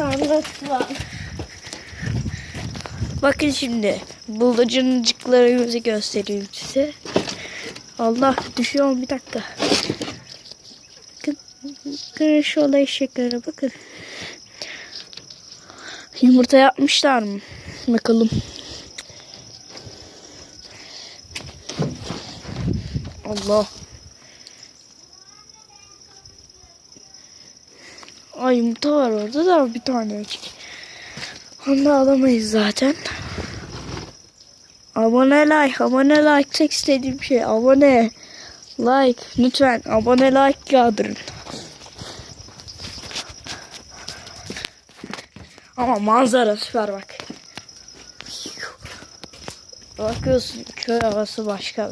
Anlatma. Bakın şimdi bıldırcıncıklarımızı göstereyim size. Allah düşüyor, bir dakika. Bakın şu olay eşeklere bakın. Yumurta yapmışlar mı? Bakalım. Allah. Ay, yumurta var orada da bir tanecik. Onu da alamayız zaten. Abone tek istediğim şey abone. Like lütfen, abone like yağdırın. Ama manzara süper bak. Bakıyorsun, köy havası başka.